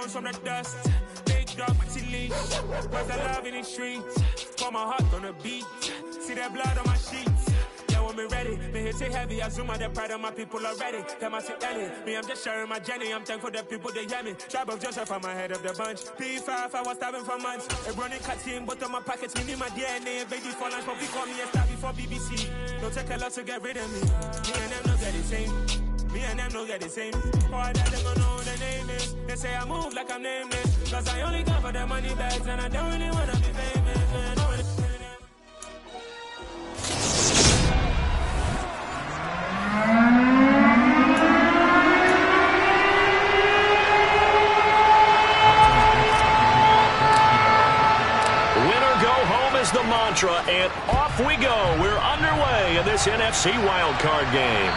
stones from the dust. Big dog, leash. Where's the love in the streets? Pour my heart on the beat. See that blood on my sheets. Yeah, when me ready, me hit it heavy. I zoom out the pride of my people already. Tell my sit Ellie. Me, I'm just sharing my journey. I'm thankful the people they hear me. Tribe of Joseph, I'm ahead of the bunch. P5, I was starving for months. A running cut team, but on my pockets, me need my DNA. Baby for lunch, but we call me a star before BBC. Don't take a lot to get rid of me. Me and them don't get the same. Me and them don't get the same. Boy, that them don't know who the name is. They say I move like I'm nameless. Cause I only come for the money bags and I don't really wanna be famous. Winner go home is the mantra, and off we go. We're underway in this NFC wildcard game.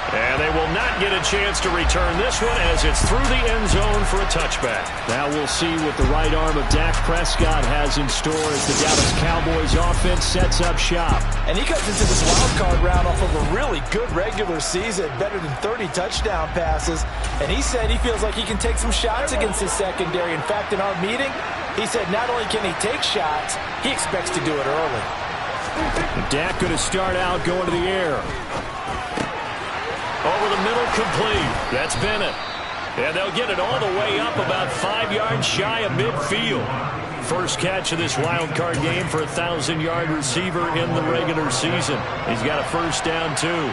And they will not get a chance to return this one as it's through the end zone for a touchback. Now we'll see what the right arm of Dak Prescott has in store as the Dallas Cowboys offense sets up shop. And he comes into this wild card round off of a really good regular season, better than 30 touchdown passes. And he said he feels like he can take some shots against his secondary. In fact, in our meeting, he said not only can he take shots, he expects to do it early. Dak going to start out going to the air. Over the middle, complete. That's Bennett. And they'll get it all the way up about 5 yards shy of midfield. First catch of this wild card game for a 1,000-yard receiver in the regular season. He's got a first down, too.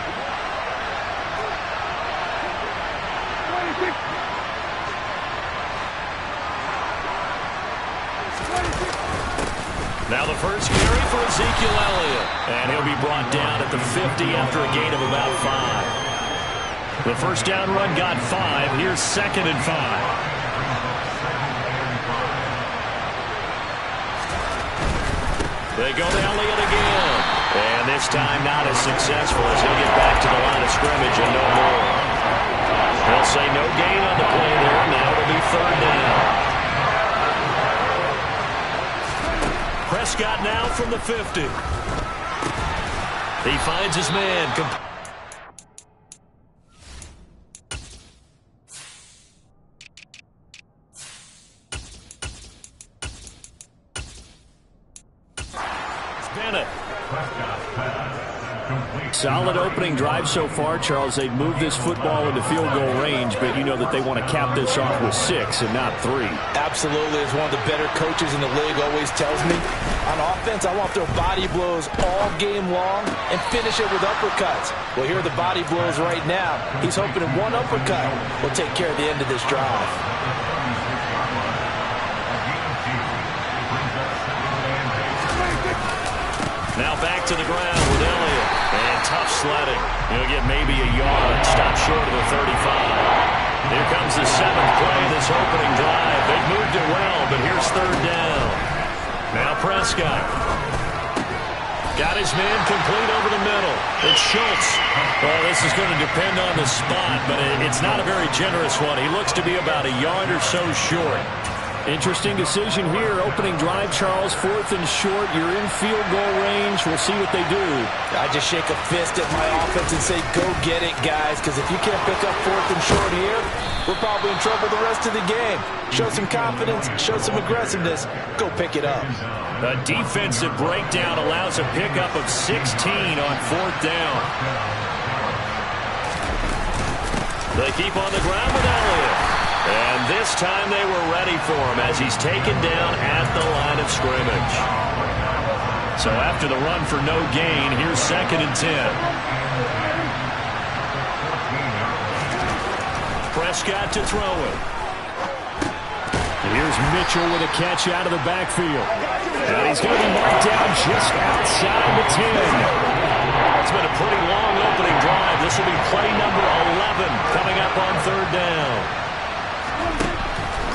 Now the first carry for Ezekiel Elliott. And he'll be brought down at the 50 after a gain of about 5. The first down run got 5. Here's 2nd and 5. They go to Elliott again. And this time not as successful as he'll get back to the line of scrimmage and no more. They'll say no gain on the play there. Now it'll be 3rd down. Prescott now from the 50. He finds his man. Solid opening drive so far, Charles. They've moved this football into field goal range, but you know that they want to cap this off with 6 and not 3. Absolutely. As one of the better coaches in the league always tells me, on offense, I want their body blows all game long and finish it with uppercuts. Well, here are the body blows right now. He's hoping that one uppercut will take care of the end of this drive. Now back to the ground with Elliott. And tough sledding. He'll get maybe a yard. Stop short of the 35. Here comes the 7th play of this opening drive. They've moved it well, but here's 3rd down. Now Prescott. Got his man complete over the middle. It's Schultz. Well, this is going to depend on the spot, but it's not a very generous one. He looks to be about a yard or so short. Interesting decision here. Opening drive, Charles, 4th and short. You're in field goal range. We'll see what they do. I just shake a fist at my offense and say, go get it, guys, because if you can't pick up 4th and short here, we're probably in trouble the rest of the game. Show some confidence, show some aggressiveness, go pick it up. A defensive breakdown allows a pickup of 16 on 4th down. They keep on the ground with Elliott. And this time they were ready for him as he's taken down at the line of scrimmage. So after the run for no gain, here's 2nd and 10. Prescott to throw it. Here's Mitchell with a catch out of the backfield. And he's going to be marked down just outside the 10. It's been a pretty long opening drive. This will be play number 11 coming up on 3rd down.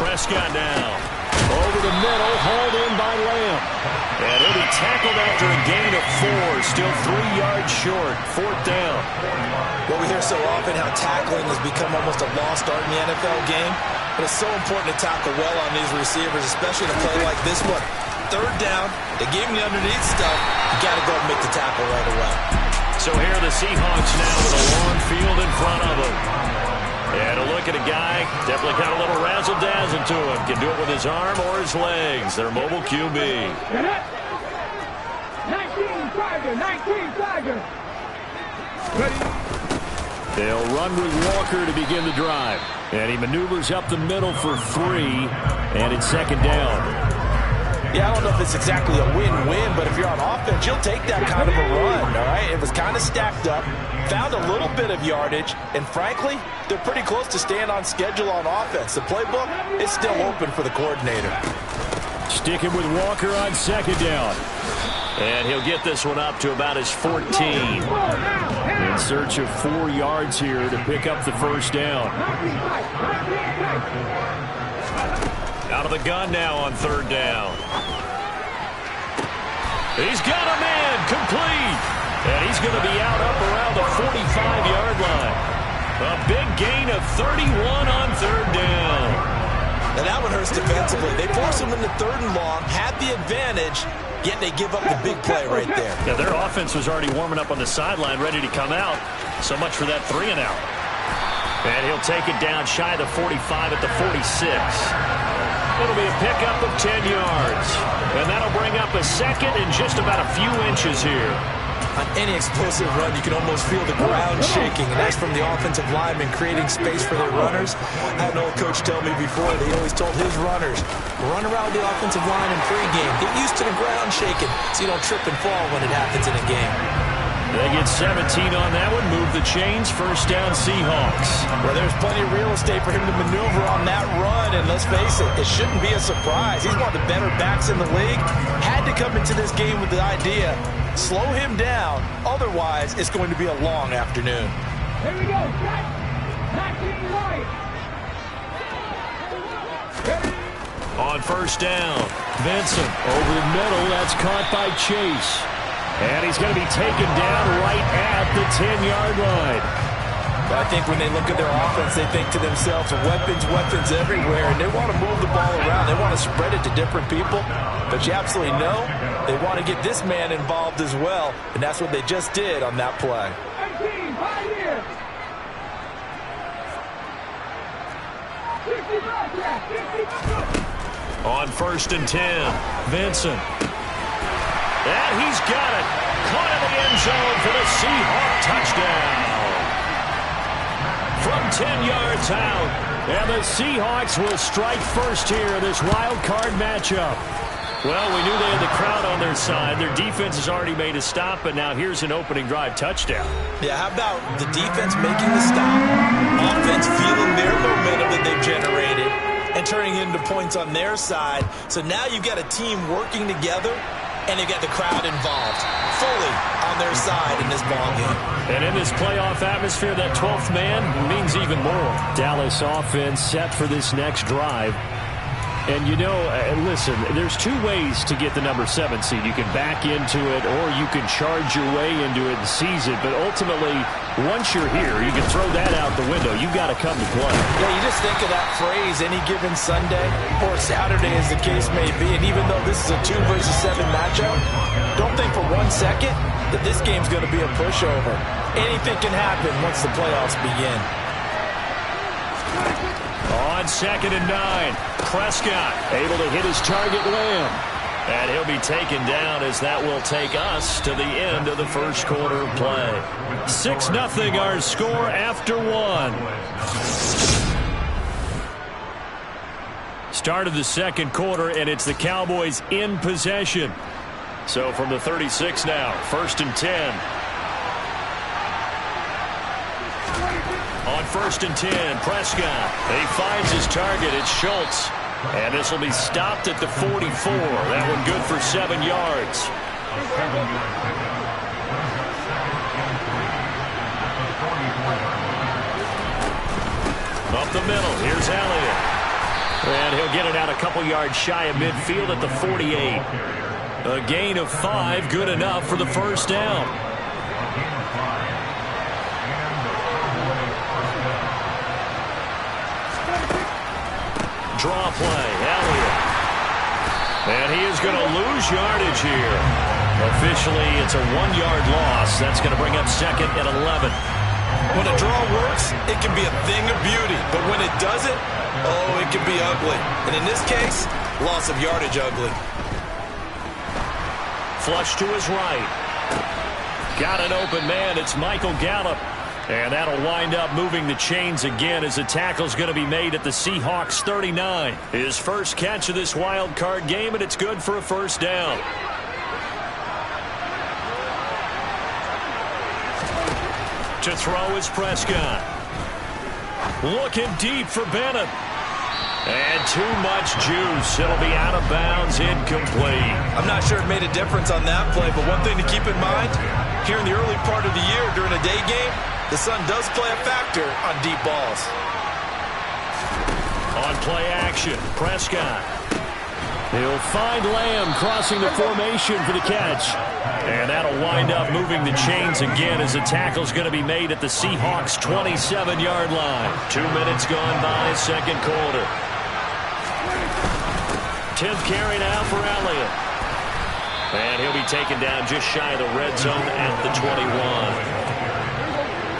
Prescott now. Over the middle, hauled in by Lamb. And he'll be tackled after a gain of 4. Still 3 yards short. 4th down. Well, we hear so often how tackling has become almost a lost art in the NFL game. But it's so important to tackle well on these receivers, especially in a play like this one. 3rd down, they gave him the underneath stuff. You got to go and make the tackle right away. So here are the Seahawks now with a long field in front of them. And a look at a guy, definitely got a little razzle-dazzle to him. Can do it with his arm or his legs. Their mobile QB. 19 Tiger. They'll run with Walker to begin the drive. And he maneuvers up the middle for 3, and it's second down. Yeah, I don't know if it's exactly a win-win, but if you're on offense, you'll take that kind of a run, all right? It was kind of stacked up, found a little bit of yardage, and frankly, they're pretty close to staying on schedule on offense. The playbook is still open for the coordinator. Sticking with Walker on second down. And he'll get this one up to about his 14. In search of 4 yards here to pick up the first down. Out of the gun now on third down. He's got a man complete. And he's going to be out up around the 45-yard line. A big gain of 31 on third down. And that one hurts defensively. They force him into third and long, had the advantage, yet they give up the big play right there. Yeah, their offense was already warming up on the sideline, ready to come out. So much for that 3 and out. And he'll take it down shy of the 45 at the 46. It'll be a pickup of 10 yards. And that'll bring up a second and just about a few inches here. On any explosive run, you can almost feel the ground shaking, and that's from the offensive linemen creating space for their runners. I had an old coach tell me before, they always told his runners, run around the offensive line in pregame. Get used to the ground shaking so you don't trip and fall when it happens in a game. They get 17 on that one. Move the chains. First down, Seahawks. Well, there's plenty of real estate for him to maneuver on that run. And let's face it, it shouldn't be a surprise. He's one of the better backs in the league. Had to come into this game with the idea, slow him down. Otherwise, it's going to be a long afternoon. Here we go. 19 right. On first down, Vincent over the middle. That's caught by Chase. And he's going to be taken down right at the 10-yard line. I think when they look at their offense, they think to themselves, weapons everywhere, and they want to move the ball around. They want to spread it to different people. But you absolutely know they want to get this man involved as well, and that's what they just did on that play. 18, 5 here. 55. on first and 10, Vincent. And he's got it. Caught in the end zone for the Seahawks touchdown. From 10 yards out. And the Seahawks will strike first here in this wild card matchup. Well, we knew they had the crowd on their side. Their defense has already made a stop, but now here's an opening drive touchdown. Yeah, how about the defense making the stop, offense feeling their momentum that they've generated, and turning into points on their side. So now you've got a team working together, and they've got the crowd involved fully on their side in this ballgame. And in this playoff atmosphere, that 12th man means even more. Dallas offense set for this next drive. And, you know, listen, there's two ways to get the number 7 seed. You can back into it or you can charge your way into it and seize it. But ultimately, once you're here, you can throw that out the window. You've got to come to play. Yeah, you just think of that phrase, any given Sunday or Saturday as the case may be. And even though this is a 2 versus 7 matchup, don't think for 1 second that this game's going to be a pushover. Anything can happen once the playoffs begin. On 2nd and 9, Prescott able to hit his target, Lamb. And he'll be taken down as that will take us to the end of the first quarter of play. 6-0 our score after 1. Start of the second quarter, and it's the Cowboys in possession. So from the 36 now, 1st and 10. On 1st and 10, Prescott. He finds his target. It's Schultz. And this will be stopped at the 44. That one good for 7 yards. Up the middle, here's Elliott. And he'll get it out a couple yards shy of midfield at the 48. A gain of 5, good enough for the first down. Draw play, Elliott. And he is going to lose yardage here. Officially, it's a 1-yard loss. That's going to bring up 2nd and 11. When a draw works, it can be a thing of beauty. But when it doesn't, oh, it can be ugly. And in this case, loss of yardage ugly. Flush to his right. Got an open man. It's Michael Gallup. And that'll wind up moving the chains again as the tackle's going to be made at the Seahawks 39. His first catch of this wild card game, and it's good for a first down. To throw is Prescott. Looking deep for Bennett. And too much juice. It'll be out of bounds, incomplete. I'm not sure it made a difference on that play, but one thing to keep in mind, here in the early part of the year during a day game, the sun does play a factor on deep balls. On play action, Prescott. He'll find Lamb crossing the formation for the catch. And that'll wind up moving the chains again as the tackle's going to be made at the Seahawks 27-yard line. 2 minutes gone by, second quarter. 10th carry now for Elliott. And he'll be taken down just shy of the red zone at the 21.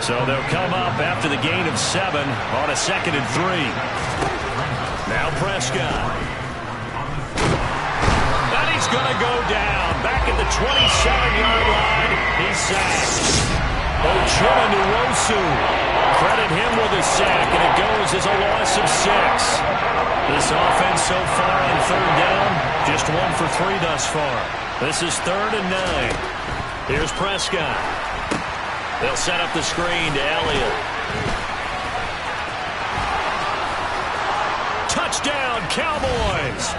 So they'll come up after the gain of 7 on a 2nd and 3. Now Prescott. And he's going to go down. Back at the 27-yard line. He's sacked. Ochoa-Nwosu. Credit him with a sack, and it goes as a loss of 6. This offense so far on third down, just 1 for 3 thus far. This is 3rd and 9. Here's Prescott. They'll set up the screen to Elliott. Touchdown, Cowboys!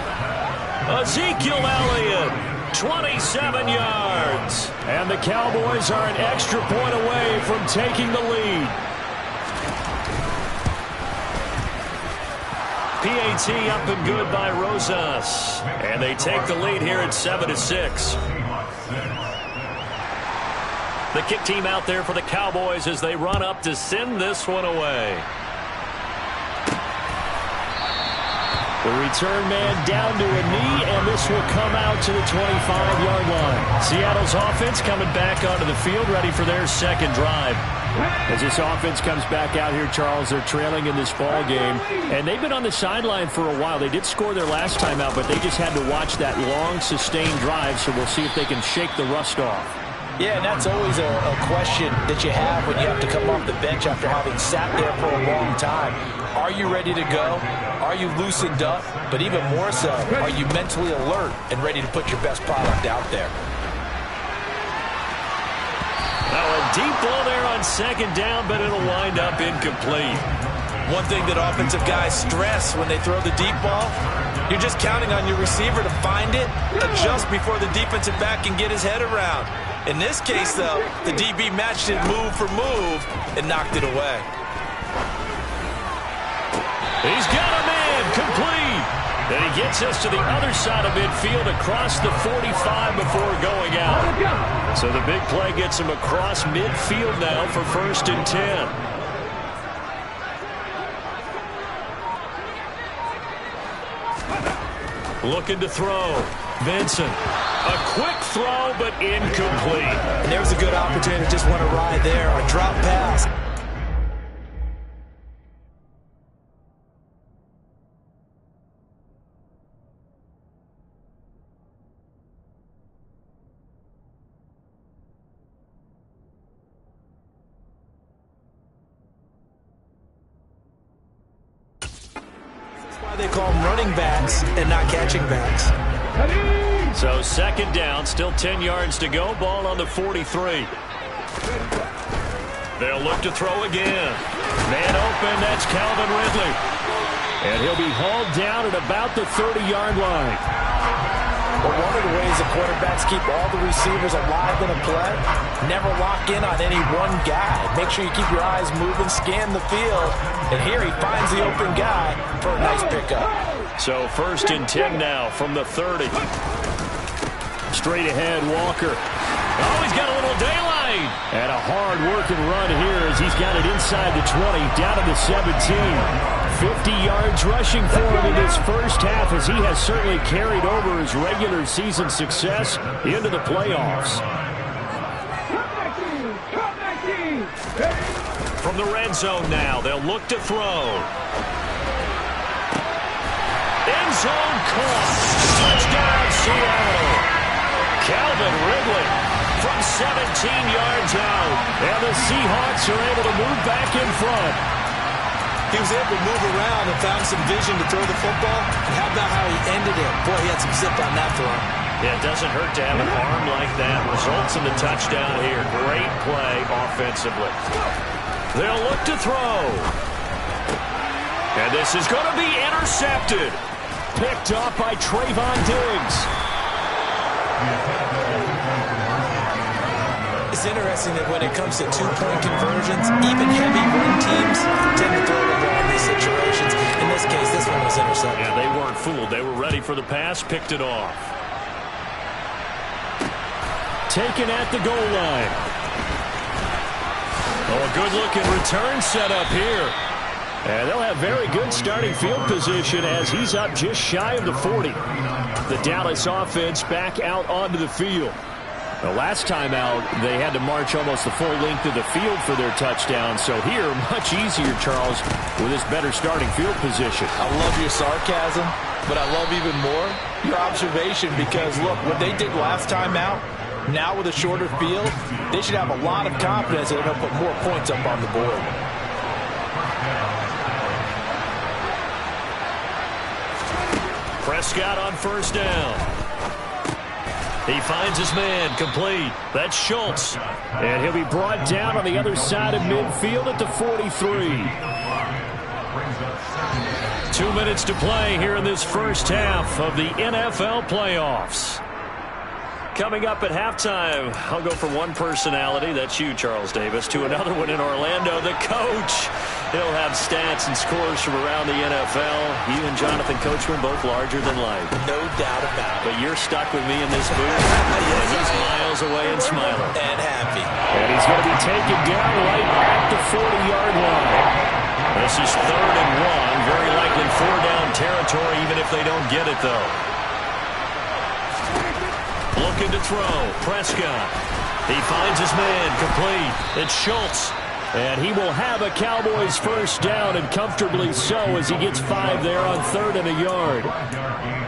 Ezekiel Elliott, 27 yards. And the Cowboys are an extra point away from taking the lead. PAT up and good by Rosas. And they take the lead here at 7-6. The kick team out there for the Cowboys as they run up to send this one away. The return man down to a knee, and this will come out to the 25-yard line. Seattle's offense coming back onto the field, ready for their second drive. As this offense comes back out here, Charles, they're trailing in this ball game, and they've been on the sideline for a while. They did score their last time out, but they just had to watch that long, sustained drive, so we'll see if they can shake the rust off. Yeah, and that's always a question that you have when you have to come off the bench after having sat there for a long time. Are you ready to go? Are you loosened up? But even more so, are you mentally alert and ready to put your best product out there? Now a deep ball there on second down, but it'll wind up incomplete. One thing that offensive guys stress when they throw the deep ball, you're just counting on your receiver to find it, adjust before the defensive back can get his head around. In this case, though, the DB matched it move for move and knocked it away. He's got a man, complete. And he gets us to the other side of midfield across the 45 before going out. So the big play gets him across midfield now for 1st and 10. Looking to throw. Vincent. A quick throw, but incomplete. And there's a good opportunity to just want to ride there. A drop pass. That's why they call them running backs and not catching backs. So 2nd down, still 10 yards to go. Ball on the 43. They'll look to throw again. Man open, that's Calvin Ridley. And he'll be hauled down at about the 30-yard line. Well, one of the ways the quarterbacks keep all the receivers alive in a play, never lock in on any one guy. Make sure you keep your eyes moving, scan the field. And here he finds the open guy for a nice pickup. So 1st and 10 now from the 30. Straight ahead, Walker. Oh, he's got a little daylight. And a hard-working run here as he's got it inside the 20, down to the 17. 50 yards rushing for him in this first half as he has certainly carried over his regular season success into the playoffs. From the red zone now, they'll look to throw. End zone caught. Touchdown, Seattle. Calvin Ridley from 17 yards out. And the Seahawks are able to move back in front. He was able to move around and found some vision to throw the football. And how about how he ended it? Boy, he had some zip on that throw. Yeah, it doesn't hurt to have an arm like that. Results in the touchdown here. Great play offensively. They'll look to throw. And this is going to be intercepted. Picked off by Trayvon Diggs. It's interesting that when it comes to two-point conversions, even heavy run teams tend to throw the ball in these situations. In this case, this one was intercepted. Yeah, they weren't fooled. They were ready for the pass, picked it off. Taken at the goal line. Oh, a good-looking return set up here. And they'll have very good starting field position as he's up just shy of the 40. The Dallas offense back out onto the field. The last time out, they had to march almost the full length of the field for their touchdown. So here, much easier, Charles, with this better starting field position. I love your sarcasm, but I love even more your observation because, look, what they did last time out, now with a shorter field, they should have a lot of confidence that they're going to put more points up on the board. Prescott on first down. He finds his man, complete. That's Schultz. And he'll be brought down on the other side of midfield at the 43. 2 minutes to play here in this first half of the NFL playoffs. Coming up at halftime, I'll go from one personality, that's you, Charles Davis, to another one in Orlando, the coach. He'll have stats and scores from around the NFL. You and Jonathan Coachman both larger than life. No doubt about it. But you're stuck with me in this booth. And he's miles away and smiling. And happy. And he's going to be taken down right at the 40-yard line. This is 3rd and 1. Very likely 4-down territory, even if they don't get it, though. Looking to throw. Prescott. He finds his man. Complete. It's Schultz. And he will have a Cowboys first down, and comfortably so, as he gets 5 there on 3rd and a yard.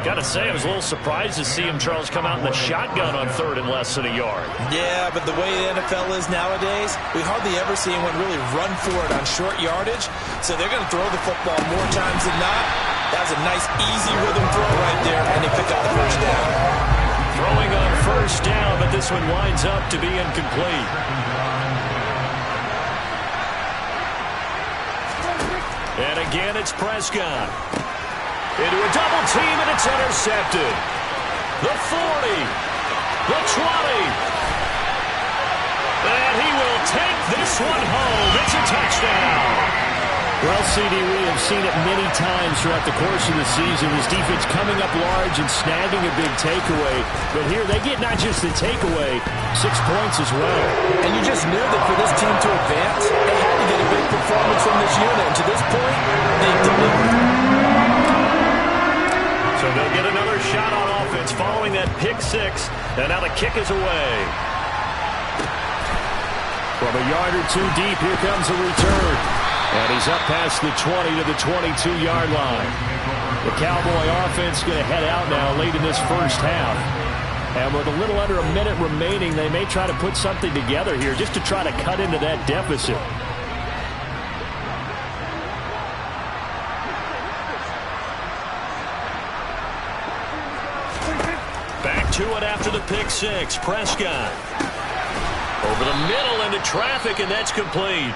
Got to say, I was a little surprised to see him, Charles, come out in the shotgun on 3rd and less than a yard. Yeah, but the way the NFL is nowadays, we hardly ever see anyone really run for it on short yardage. So they're going to throw the football more times than not. That was a nice, easy rhythm throw right there, and they pick up the first down. Throwing on first down, but this one winds up to be incomplete. And again, it's Prescott. Into a double team, and it's intercepted. The 40. The 20. And he will take this one home. It's a touchdown. Well, CD, we have seen it many times throughout the course of the season. This defense coming up large and snagging a big takeaway. But here, they get not just the takeaway, 6 points as well. And you just knew that for this team to advance, they had to get a big performance from this unit. And to this point, they've delivered. So they'll get another shot on offense following that pick 6. And now the kick is away. From a yard or two deep, here comes a return. And he's up past the 20 to the 22-yard line. The Cowboy offense going to head out now late in this first half. And with a little under a minute remaining, they may try to put something together here just to try to cut into that deficit. Back to it after the pick 6. Prescott. Over the middle into traffic, and that's complete.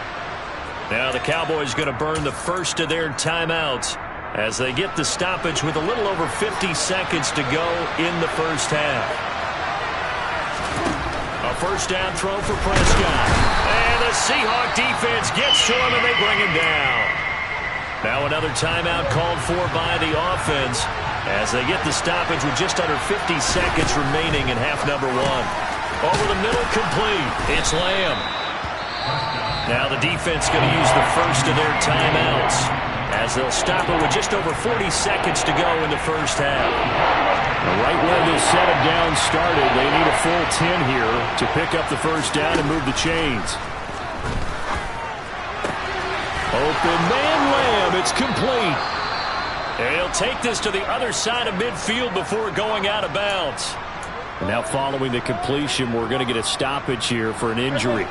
Now the Cowboys going to burn the first of their timeouts as they get the stoppage with a little over 50 seconds to go in the first half. A first down throw for Prescott. And the Seahawks defense gets to him, and they bring him down. Now another timeout called for by the offense as they get the stoppage with just under 50 seconds remaining in half number 1. Over the middle, complete. It's Lamb. Now the defense going to use the first of their timeouts as they'll stop it with just over 40 seconds to go in the first half. Right where this set of down started, they need a full 10 here to pick up the first down and move the chains. Open man Lamb. It's complete. And he'll take this to the other side of midfield before going out of bounds. Now following the completion, we're going to get a stoppage here for an injury.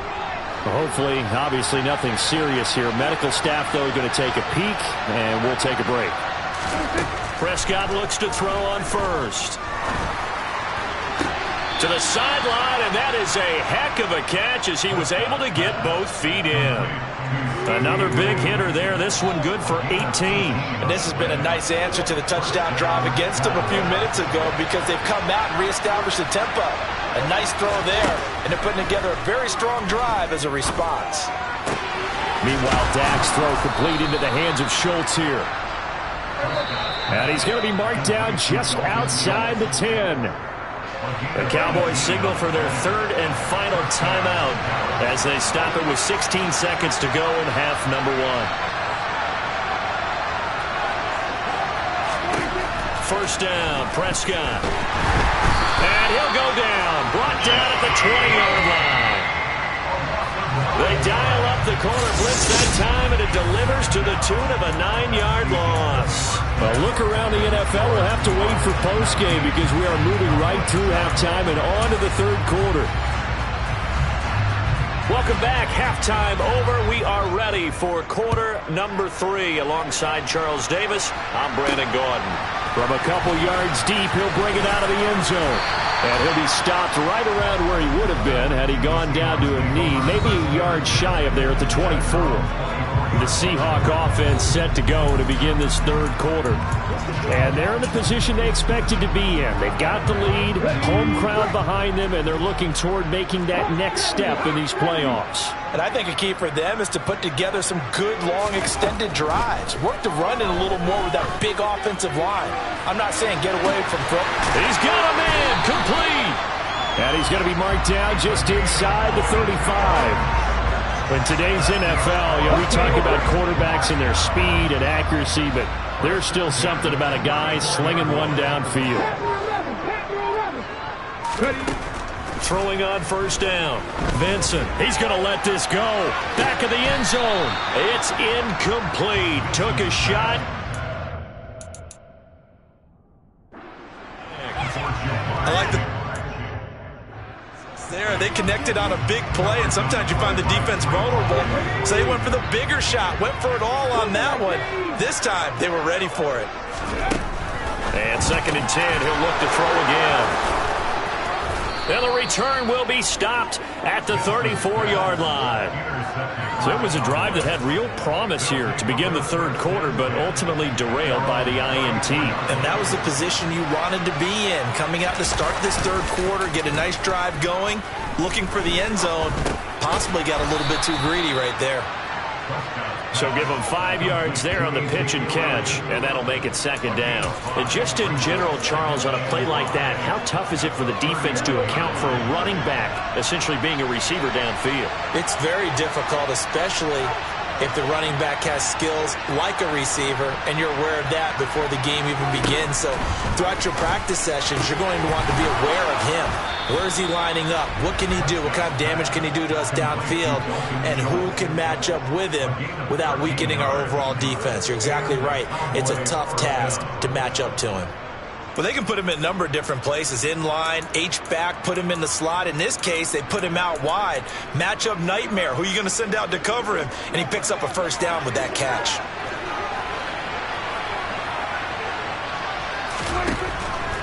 Hopefully, obviously nothing serious here. Medical staff, though, are going to take a peek, and we'll take a break. Prescott looks to throw on first. To the sideline, and that is a heck of a catch as he was able to get both feet in. Another big hitter there. This one good for 18. And this has been a nice answer to the touchdown drive against them a few minutes ago because they've come out and reestablished the tempo. A nice throw there, and they're putting together a very strong drive as a response. Meanwhile, Dak's throw complete into the hands of Schultz here. And he's going to be marked down just outside the 10. The Cowboys signal for their third and final timeout as they stop it with 16 seconds to go in half number 1. First down, Prescott. And he'll go down, brought down at the 20-yard line. They dial up the corner blitz that time, and it delivers to the tune of a 9-yard loss. A look around the NFL, we'll have to wait for postgame because we are moving right through halftime and on to the third quarter. Welcome back. Halftime over. We are ready for quarter number 3. Alongside Charles Davis, I'm Brandon Gordon. From a couple yards deep, he'll bring it out of the end zone. And he'll be stopped right around where he would have been had he gone down to a knee, maybe a yard shy of there at the 24. The Seahawk offense set to go to begin this third quarter. And they're in the position they expected to be in. They've got the lead, home crowd behind them, and they're looking toward making that next step in these playoffs. And I think a key for them is to put together some good, long, extended drives. Work the run in a little more with that big offensive line. I'm not saying get away from football. He's got a man, complete. And he's going to be marked down just inside the 35. In today's NFL, we talk about quarterbacks and their speed and accuracy, but there's still something about a guy slinging one downfield. Throwing on first down. Vincent, he's going to let this go. Back of the end zone. It's incomplete. Took a shot. I like the... There, they connected on a big play, and sometimes you find the defense vulnerable. So they went for the bigger shot, went for it all on that one. This time, they were ready for it. And 2nd and 10, he'll look to throw again. And the return will be stopped at the 34-yard line. So it was a drive that had real promise here to begin the third quarter, but ultimately derailed by the INT. And that was the position you wanted to be in. Coming out to start this third quarter, get a nice drive going, looking for the end zone. Possibly got a little bit too greedy right there. So give them 5 yards there on the pitch and catch, and that'll make it 2nd down. And just in general, Charles, on a play like that, how tough is it for the defense to account for a running back essentially being a receiver downfield? It's very difficult, especially if the running back has skills like a receiver, and you're aware of that before the game even begins. So throughout your practice sessions, you're going to want to be aware of him. Where is he lining up? What can he do? What kind of damage can he do to us downfield? And who can match up with him without weakening our overall defense? You're exactly right. It's a tough task to match up to him. Well, they can put him in a number of different places. In line, H-back, put him in the slot. In this case, they put him out wide. Matchup nightmare. Who are you going to send out to cover him? And he picks up a first down with that catch.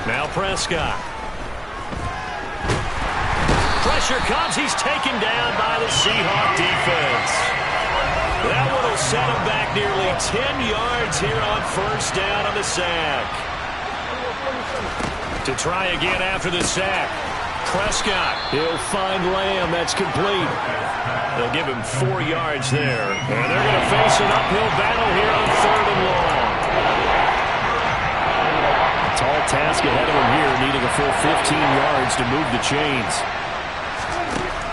Now Prescott. Pressure comes. He's taken down by the Seahawk defense. That one will set him back nearly 10 yards here on first down on the sack. To try again after the sack. Prescott. He'll find Lamb. That's complete. They'll give him 4 yards there. And they're going to face an uphill battle here on 3rd and long. A tall task ahead of him here, needing a full 15 yards to move the chains.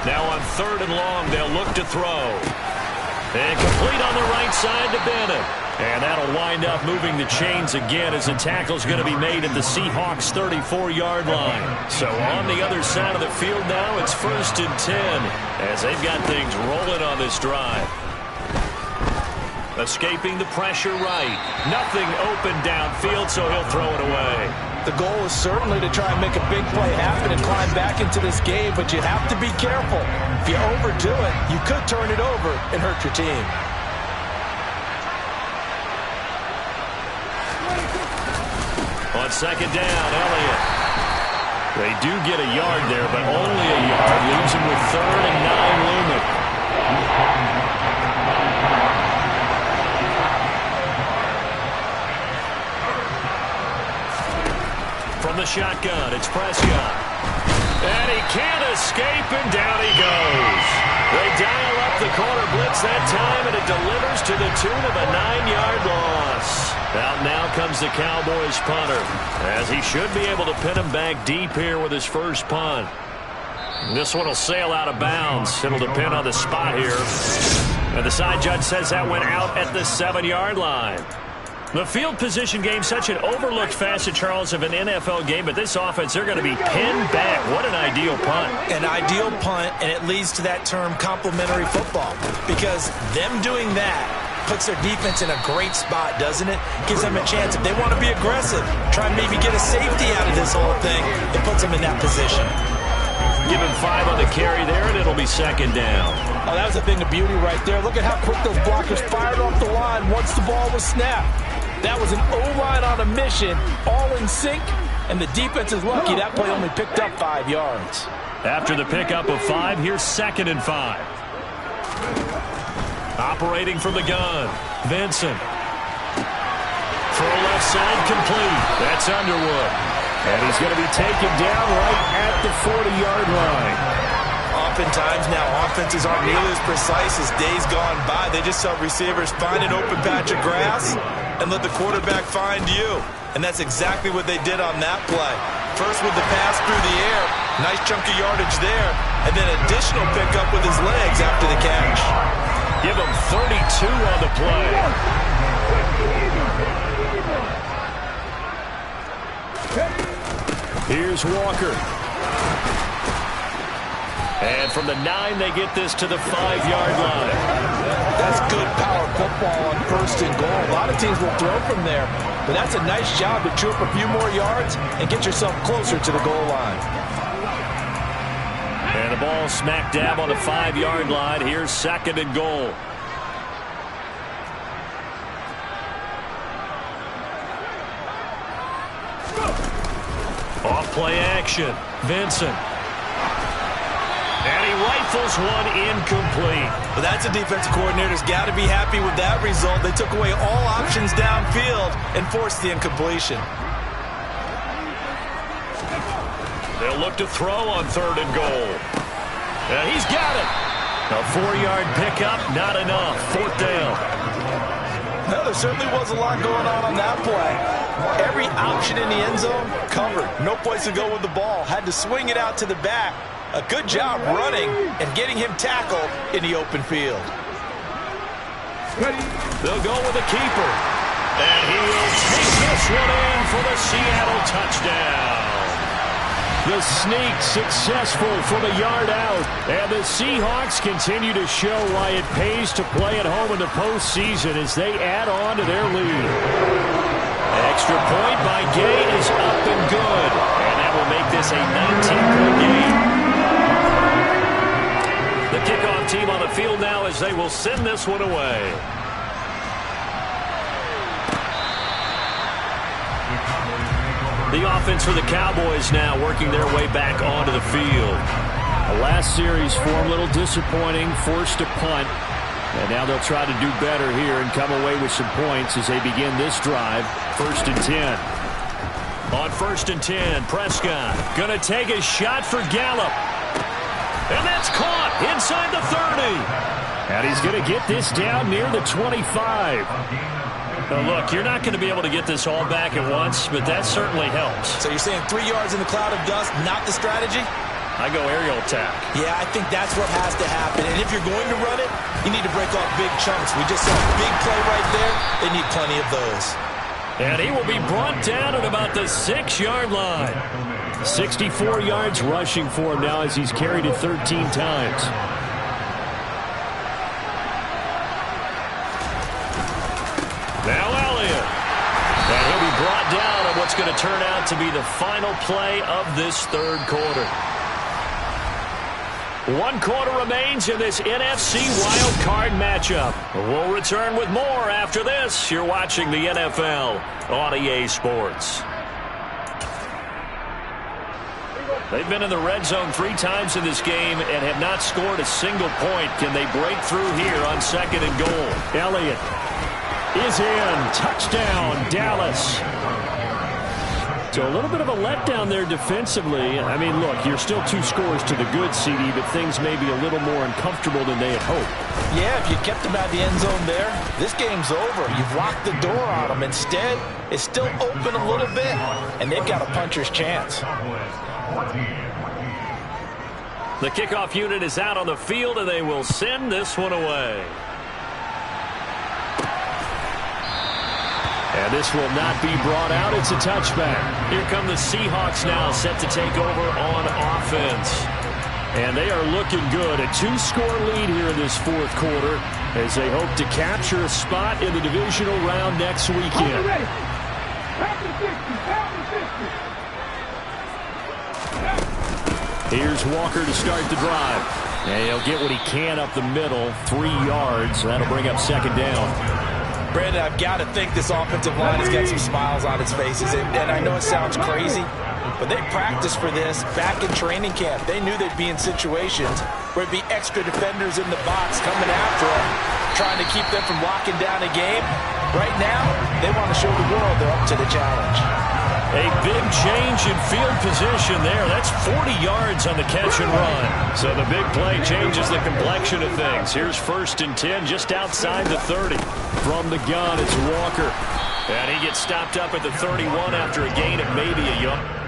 Now on 3rd and long, they'll look to throw. And complete on the right side to Bennett. And that'll wind up moving the chains again as the tackle's going to be made at the Seahawks' 34-yard line. So on the other side of the field now, it's 1st and 10 as they've got things rolling on this drive. escaping the pressure right. Nothing open downfield, so he'll throw it away. The goal is certainly to try and make a big play happen and climb back into this game, but you have to be careful. If you overdo it, you could turn it over and hurt your team. On second down, Elliott. They do get a yard there, but only a yard. Leaves him with 3rd and 9 looming. From the shotgun, it's Prescott. And he can't escape, and down he goes. They dial up the corner blitz that time, and it delivers to the tune of a 9-yard loss. Out now comes the Cowboys punter, as he should be able to pin him back deep here with his first punt. This one will sail out of bounds. It'll depend on the spot here. And the side judge says that went out at the 7-yard line. The field position game, such an overlooked facet, Charles, of an NFL game, but this offense, they're going to be pinned back. What an ideal punt. An ideal punt, and it leads to that term complementary football, because them doing that puts their defense in a great spot, doesn't it? Gives them a chance. If they want to be aggressive, try and maybe get a safety out of this whole thing, it puts them in that position. Give him 5 on the carry there, and it'll be second down. Oh, that was a thing of beauty right there. Look at how quick those blockers fired off the line once the ball was snapped. That was an O-line on a mission, all in sync, and the defense is lucky that play only picked up 5 yards. After the pickup of 5, here's 2nd and 5. Operating from the gun, Vincent. For a left side, complete. That's Underwood. And he's going to be taken down right at the 40-yard line. Oftentimes now, offenses aren't nearly as precise as days gone by. They just help receivers find an open patch of grass and let the quarterback find you. And that's exactly what they did on that play. First with the pass through the air, nice chunk of yardage there, and then additional pickup with his legs after the catch. Give him 32 on the play. Here's Walker. And from the 9, they get this to the 5-yard line. That's good power football on 1st and goal. A lot of teams will throw from there, but that's a nice job to chew up a few more yards and get yourself closer to the goal line. And the ball smack dab on the 5-yard line. Here's 2nd and goal. Off play action. Vincent. And he rifles one incomplete. But that's a defensive coordinator's got to be happy with that result. They took away all options downfield and forced the incompletion. They'll look to throw on 3rd and goal. And he's got it. A 4-yard pickup, not enough. 4th down. No, there certainly was a lot going on that play. Every option in the end zone covered. No place to go with the ball. Had to swing it out to the back. A good job running and getting him tackled in the open field. They'll go with the keeper. And he will take this one in for the Seattle touchdown. The sneak successful from a yard out. And the Seahawks continue to show why it pays to play at home in the postseason as they add on to their lead. Extra point by Gay is up and good. And that will make this a 19-point game. The kickoff team on the field now as they will send this one away. The offense for the Cowboys now working their way back onto the field. The last series for them, a little disappointing, forced a punt. And now they'll try to do better here and come away with some points as they begin this drive. 1st and 10. On 1st and 10, Prescott going to take a shot for Gallup. And that's caught inside the 30. And he's going to get this down near the 25. Now look, you're not going to be able to get this all back at once, but that certainly helps. So you're saying 3 yards in the cloud of dust, not the strategy? I go aerial attack. Yeah, I think that's what has to happen. And if you're going to run it, you need to break off big chunks. We just saw a big play right there. They need plenty of those. And he will be brought down at about the 6-yard line. 64 yards rushing for him now as he's carried it 13 times. what's going to turn out to be the final play of this third quarter. 1 quarter remains in this NFC Wild Card matchup. We'll return with more after this. You're watching the NFL on EA Sports. They've been in the red zone 3 times in this game and have not scored a single point. Can they break through here on 2nd and goal? Elliott is in. Touchdown, Dallas. So a little bit of a letdown there defensively. I mean, look, you're still 2 scores to the good, CD, but things may be a little more uncomfortable than they had hoped. Yeah, if you kept them out of the end zone there, this game's over. You've locked the door on them. Instead, it's still open a little bit, and they've got a puncher's chance. The kickoff unit is out on the field, and they will send this one away. And this will not be brought out. It's a touchback. Here come the Seahawks now, set to take over on offense. And they are looking good. A 2-score lead here in this 4th quarter as they hope to capture a spot in the divisional round next weekend. Here's Walker to start the drive. And he'll get what he can up the middle, 3 yards. That'll bring up 2nd down. Brandon, I've got to think this offensive line has got some smiles on its faces. And I know it sounds crazy, but they practiced for this back in training camp. They knew they'd be in situations where it'd be extra defenders in the box coming after them, trying to keep them from locking down a game. Right now, they want to show the world they're up to the challenge. A big change in field position there. That's 40 yards on the catch and run. So the big play changes the complexion of things. Here's 1st and 10 just outside the 30. From the gun, it's Walker. And he gets stopped up at the 31 after a gain of maybe a yard.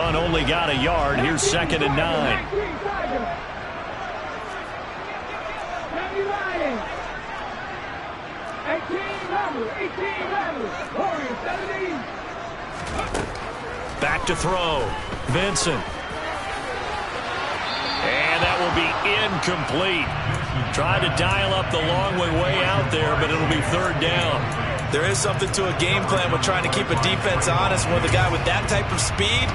run only got a yard. Here's 2nd and 9. Back to throw. Vincent. And that will be incomplete. Tried to dial up the long way out there, but it'll be 3rd down. There is something to a game plan with trying to keep a defense honest. When the guy with that type of speed,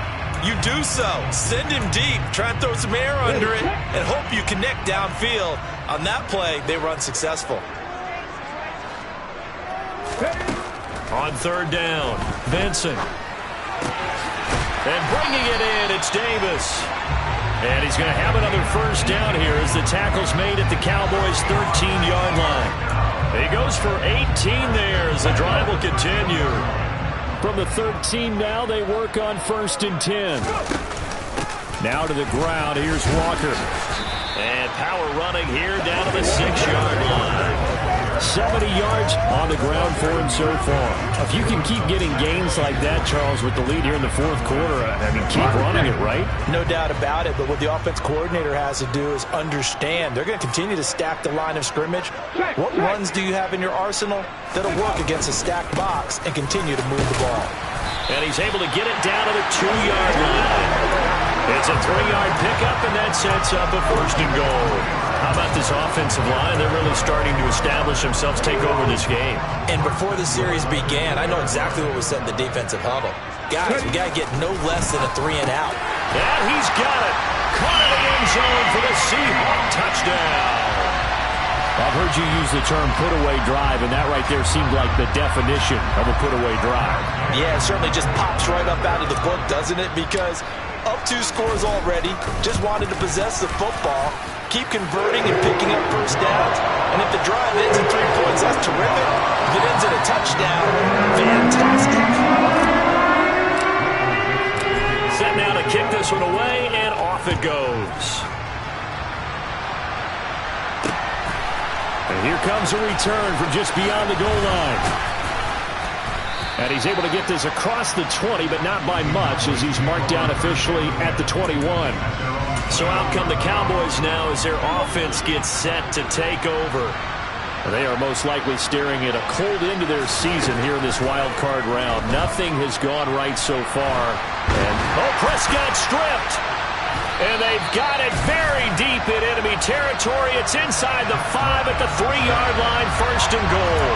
you do so. Send him deep. Try and throw some air under it and hope you connect downfield. On that play, they were unsuccessful. On 3rd down, Vincent. And bringing it in, it's Davis. And he's going to have another 1st down here as the tackle's made at the Cowboys' 13-yard line. He goes for 18 there as the drive will continue. From the 13 now, they work on 1st and 10. Now to the ground, here's Walker. And power running here down to the 6-yard line. 70 yards on the ground for him so far. If you can keep getting gains like that, Charles, with the lead here in the 4th quarter, I mean, keep running it, right? No doubt about it, but what the offense coordinator has to do is understand they're going to continue to stack the line of scrimmage. What runs do you have in your arsenal that'll work against a stacked box and continue to move the ball? And he's able to get it down to the 2-yard line. It's a 3-yard pickup, and that sets up a 1st and goal. How about this offensive line? They're really starting to establish themselves, take over this game. And before the series began, I know exactly what was said in the defensive huddle. Guys, we got to get no less than a 3-and-out. And he's got it. Caught in the end zone for the Seahawks touchdown. I've heard you use the term put-away drive, and that right there seemed like the definition of a put-away drive. Yeah, it certainly just pops right up out of the book, doesn't it? Because up 2 scores already, just wanted to possess the football, keep converting and picking up 1st downs, and if the drive ends in 3 points, that's terrific. If it ends in a touchdown, fantastic. Set now to kick this one away, and off it goes. And here comes a return from just beyond the goal line. And he's able to get this across the 20, but not by much, as he's marked down officially at the 21. So out come the Cowboys now as their offense gets set to take over. They are most likely staring at a cold end to their season here in this wild card round. Nothing has gone right so far. And Prescott stripped. And they've got it very deep in enemy territory. It's inside the 5 at the 3-yard line, 1st and goal.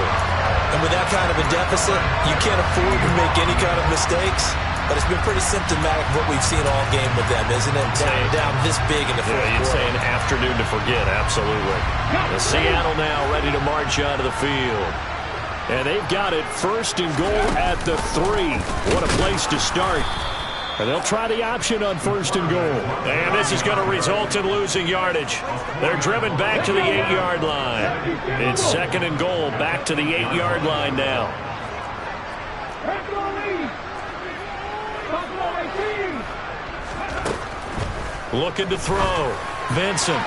And with that kind of a deficit, you can't afford to make any kind of mistakes. But it's been pretty symptomatic of what we've seen all game with them, isn't it? Down this big in the 4th quarter. You'd say an afternoon to forget, absolutely. The Seattle now ready to march onto the field. And they've got it 1st and goal at the 3. What a place to start. And they'll try the option on 1st and goal. And this is going to result in losing yardage. They're driven back to the 8-yard line. It's 2nd and goal, back to the 8-yard line now. Looking to throw. Vincent.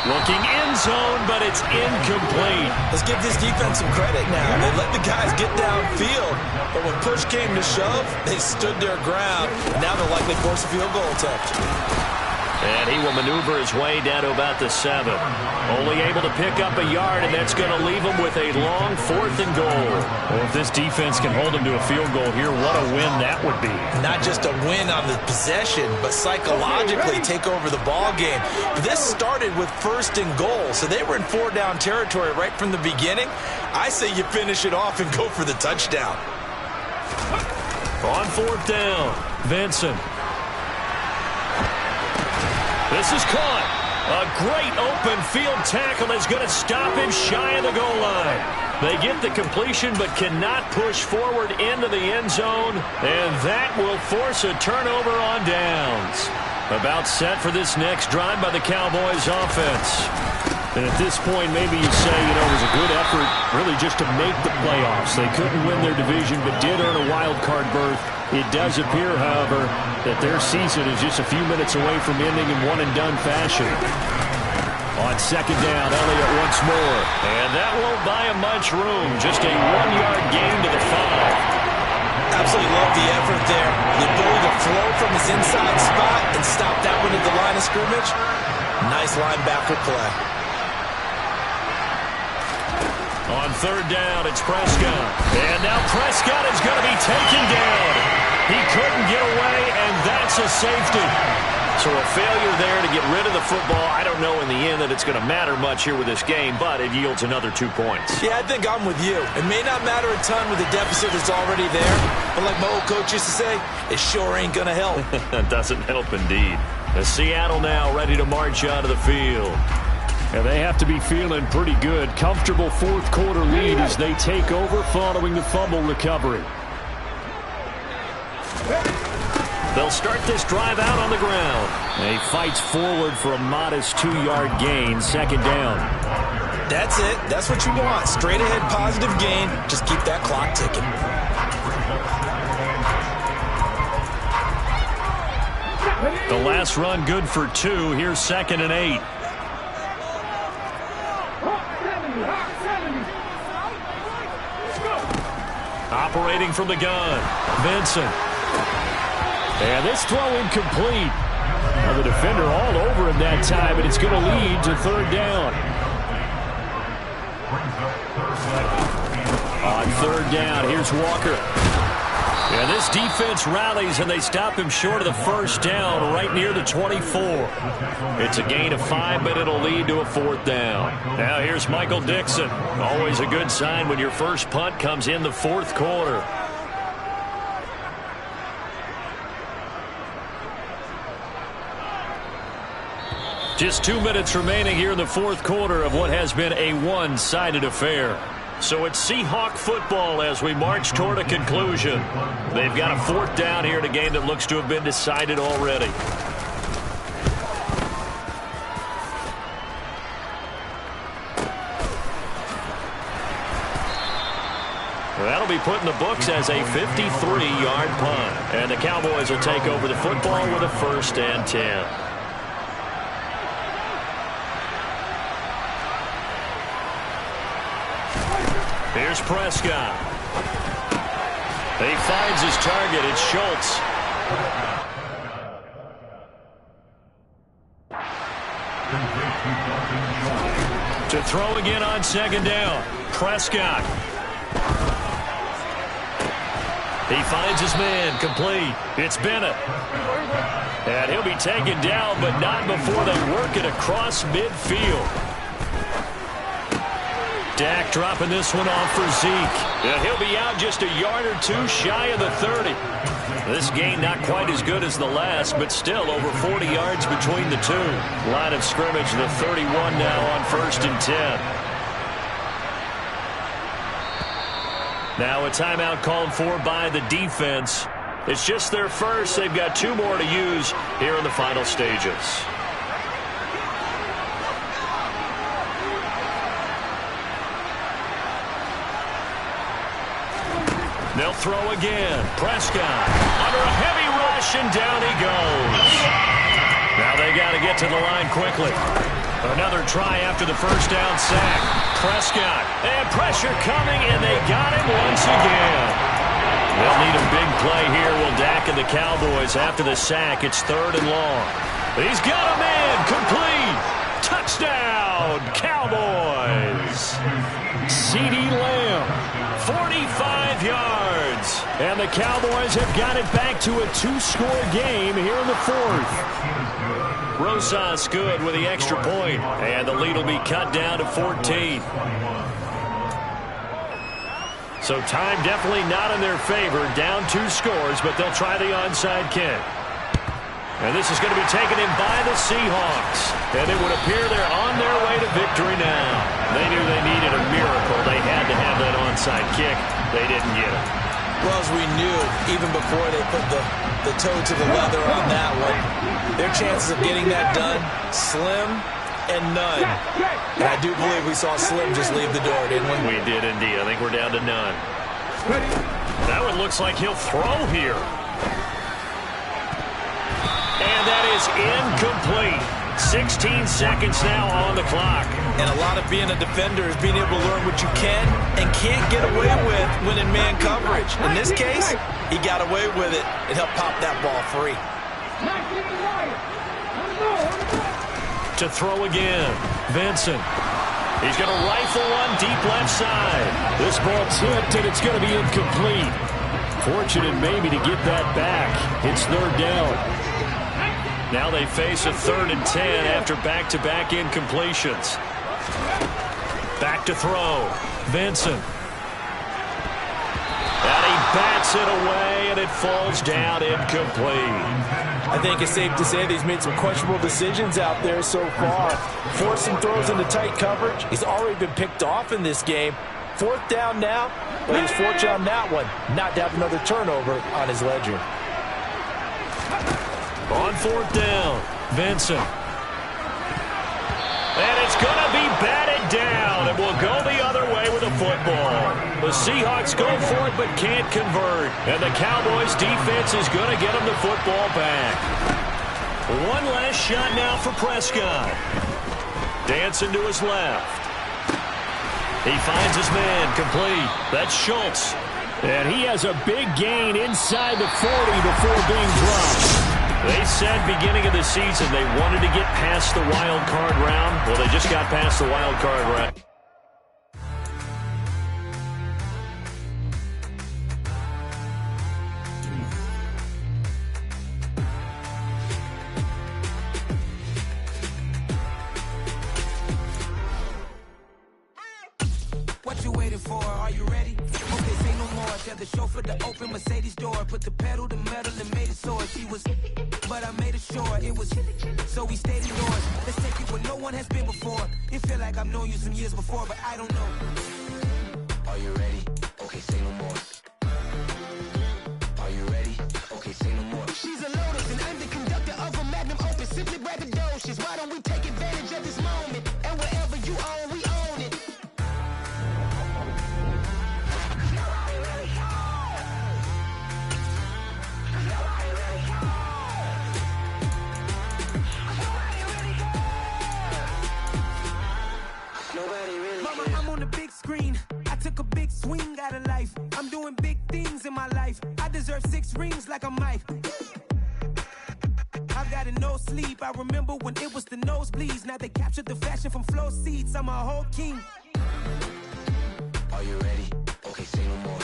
Looking end zone, but it's incomplete. Let's give this defense some credit now. They let the guys get downfield, but when push came to shove, they stood their ground. Now they'll likely force a field goal attempt. And he will maneuver his way down to about the 7. Only able to pick up a yard, and that's going to leave him with a long 4th and goal. Well, if this defense can hold him to a field goal here, what a win that would be. Not just a win on the possession, but psychologically take over the ball game. This started with 1st and goal, so they were in 4-down territory right from the beginning. I say you finish it off and go for the touchdown. On 4th down, Vincent. This is caught. A great open field tackle is going to stop him shy of the goal line. They get the completion but cannot push forward into the end zone, and that will force a turnover on downs. About set for this next drive by the Cowboys offense. And at this point, maybe you say, it was a good effort really just to make the playoffs. They couldn't win their division but did earn a wild card berth. It does appear, however, that their season is just a few minutes away from ending in one-and-done fashion. On 2nd down, Elliott once more. And that won't buy him much room. Just a 1-yard gain to the 5. Absolutely love the effort there. The ability to flow from his inside spot and stop that one at the line of scrimmage. Nice linebacker play. On third down, it's Prescott. And now Prescott is going to be taken down. He couldn't get away, and that's a safety. So a failure there to get rid of the football. I don't know in the end that it's going to matter much here with this game, but it yields another 2 points. Yeah, I think I'm with you. It may not matter a ton with the deficit that's already there, but like my old coach used to say, it sure ain't going to help. That doesn't help indeed. As Seattle now ready to march onto the field. And they have to be feeling pretty good. Comfortable fourth quarter lead as they take over following the fumble recovery. They'll start this drive out on the ground. And he fights forward for a modest 2-yard gain, second down. That's it. That's what you want. Straight ahead positive gain. Just keep that clock ticking. The last run good for 2. Here's 2nd and 8. Operating from the gun, Vincent. And this throw incomplete. Well, the defender all over him that time, and it's going to lead to third down. On third down, here's Walker. And this defense rallies, and they stop him short of the first down right near the 24. It's a gain of 5, but it'll lead to a fourth down. Now here's Michael Dixon. Always a good sign when your first punt comes in the fourth quarter. Just 2 minutes remaining here in the fourth quarter of what has been a one-sided affair. So it's Seahawk football as we march toward a conclusion. They've got a fourth down here in a game that looks to have been decided already. That'll be put in the books as a 53-yard punt. And the Cowboys will take over the football with a 1st and 10. Here's Prescott. He finds his target. It's Schultz. To throw again on 2nd down. Prescott. He finds his man. Complete. It's Bennett. And he'll be taken down, but not before they work it across midfield. Dak dropping this one off for Zeke. And he'll be out just a yard or 2 shy of the 30. This gain not quite as good as the last, but still over 40 yards between the two. Line of scrimmage, the 31 now on 1st and 10. Now a timeout called for by the defense. It's just their first. They've got 2 more to use here in the final stages. They'll throw again. Prescott under a heavy rush, and down he goes. Now they got to get to the line quickly. Another try after the first down sack. Prescott, and pressure coming, and they got him once again. They'll need a big play here, will Dak and the Cowboys. After the sack, it's 3rd and long. He's got a man, complete. Touchdown, Cowboys. CeeDee Lamb, 45 yards. And the Cowboys have got it back to a 2-score game here in the 4th. Rosas good with the extra point, and the lead will be cut down to 14. So time definitely not in their favor. Down 2 scores, but they'll try the onside kick. And this is going to be taken in by the Seahawks. And it would appear they're on their way to victory now. They knew they needed a miracle. They had to have that onside kick. They didn't get it. Well, as we knew, even before they put the toe to the leather on that one, their chances of getting that done, slim and none. And I do believe we saw Slim just leave the door, didn't we? We did indeed. I think we're down to none. That one looks like he'll throw here. And that is incomplete. 16 seconds now on the clock. And a lot of being a defender is being able to learn what you can and can't get away with when in man coverage. In this case, he got away with it and helped pop that ball free. To throw again, Vincent. He's going to rifle one deep left side. This ball tipped, and it's going to be incomplete. Fortunate maybe to get that back. It's third down. Now they face a 3rd and 10 after back-to-back incompletions. Back to throw. Vincent. And he bats it away, and it falls down incomplete. I think it's safe to say that he's made some questionable decisions out there so far. Forcing throws into tight coverage. He's already been picked off in this game. 4th down now, but he's fortunate on that one not to have another turnover on his ledger. On 4th down, Vincent. And it's going to be batted down, and will go the other way with the football. The Seahawks go for it but can't convert, and the Cowboys' defense is going to get them the football back. One last shot now for Prescott. Dancing to his left. He finds his man complete. That's Schultz. And he has a big gain inside the 40 before being dropped. They said beginning of the season they wanted to get past the wild card round. Well, they just got past the wild card round. What you waiting for? Are you ready? Okay, say no more. Tell the chauffeur to open Mercedes door. Put the pedal to metal and made it soar. She was, but I made it sure it was. So we stayed indoors. Let's take it where no one has been before. It feel like I've known you some years before, but I don't know. Are you ready? Okay, say no more. Are you ready? Okay, say no more. She's a Lotus and I'm the conductor of a magnum opus. Simply braggadocious. Why don't we take advantage of this moment? And wherever you own, we own it. I'm on the big screen. I took a big swing out of life. I'm doing big things in my life. I deserve 6 rings like I'm Mike. I've got no sleep. I remember when it was the nosebleeds. Now they captured the fashion from flow seats. I'm a whole king. Are you ready? Okay, say no more.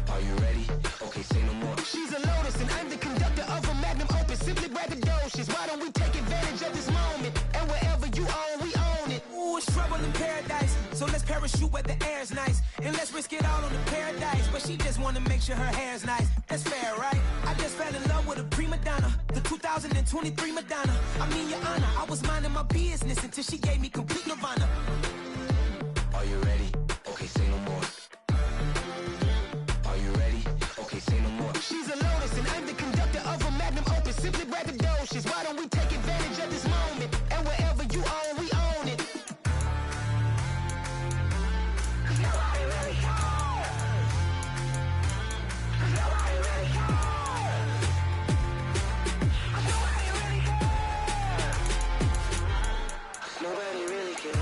Are you ready? Okay, say no more. She's a Lotus and I'm the conductor of a magnum opus. Simply braggadocious. Why don't we take advantage of this moment? And wherever you own, we own it. Ooh, it's trouble in paradise. So let's parachute where the air's nice. And let's risk it all on the paradise. But she just wanna make sure her hair's nice. That's fair, right? I just fell in love with a prima donna. The 2023 Madonna. I mean, your honor, I was minding my business until she gave me complete nirvana. Are you ready? Okay, say no more. Are you ready? Okay, say no more. She's a Lotus and I'm the conductor of a magnum opus. Simply braggadocious. Why don't we take advantage of this moment? And wherever you own, we own it. Nobody really cares. Nobody really cares.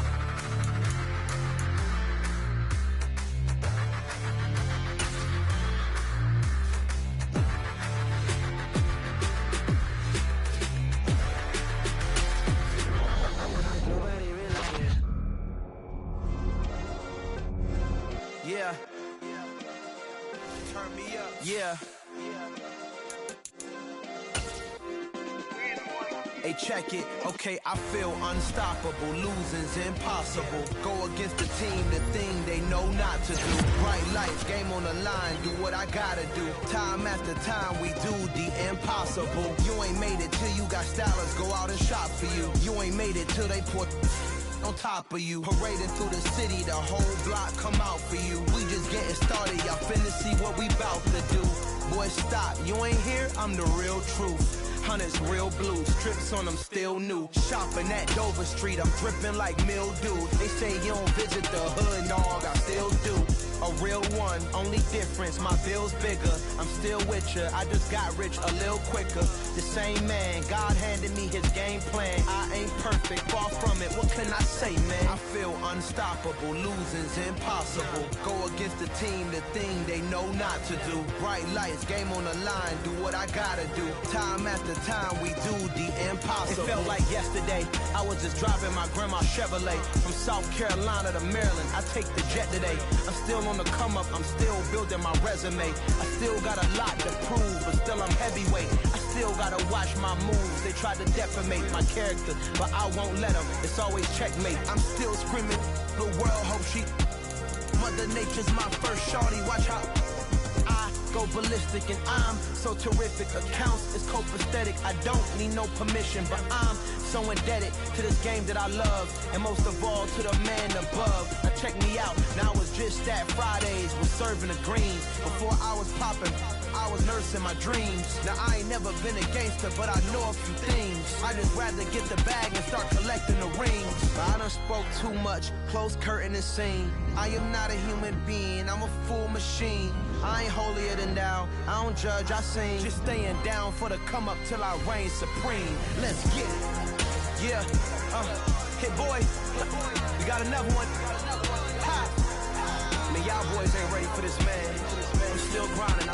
Yeah. Turn me up. Yeah. Hey, check it. Okay, I feel unstoppable. Losing's impossible. Go against the team, the thing they know not to do. Bright lights, game on the line. Do what I gotta do. Time after time, we do the impossible. You ain't made it till you got stylers go out and shop for you. You ain't made it till they put on top of you. Parading through the city, the whole block come out for you. We just getting started, y'all finna see what we bout to do. Boy, stop, you ain't here, I'm the real truth. Hunters, real blue, strips on them still new. Shopping at Dover Street, I'm dripping like mildew. They say you don't visit the hood, dog, I still do. A real one, only difference, my bill's bigger. I'm still with ya, I just got rich a little quicker. The same man, God handed me his game plan. I ain't perfect, far from it, what can I say, man? I feel unstoppable, losing's impossible. Go against the team, the thing they know not to do. Bright lights, game on the line, do what I gotta do. Time after time, we do the impossible. It felt like yesterday, I was just driving my grandma's Chevrolet. From South Carolina to Maryland, I take the jet today. I'm still on the come up, I'm still building my resume. I still got a lot to prove, but still I'm heavyweight. I still gotta watch my moves. They tried to defamate my character, but I won't let them. It's always checkmate. I'm still screaming, the world hope she. Mother Nature's my first shorty, watch how I go ballistic, and I'm so terrific. Accounts is copacetic, I don't need no permission, but I'm so indebted to this game that I love, and most of all to the man above. Now check me out, now I was just at Fridays, was serving the greens. Before I was popping, I was nursing my dreams. Now I ain't never been a gangster, but I know a few things. I just rather get the bag and start collecting the rings. But I done spoke too much, close curtain and scene. I am not a human being, I'm a full machine. I ain't holier than thou, I don't judge, I sing. Just staying down for the come up till I reign supreme. Let's get it. Yeah, hit boy, we got another one. Ha! Man, y'all boys ain't ready for this, man. I'm still grinding.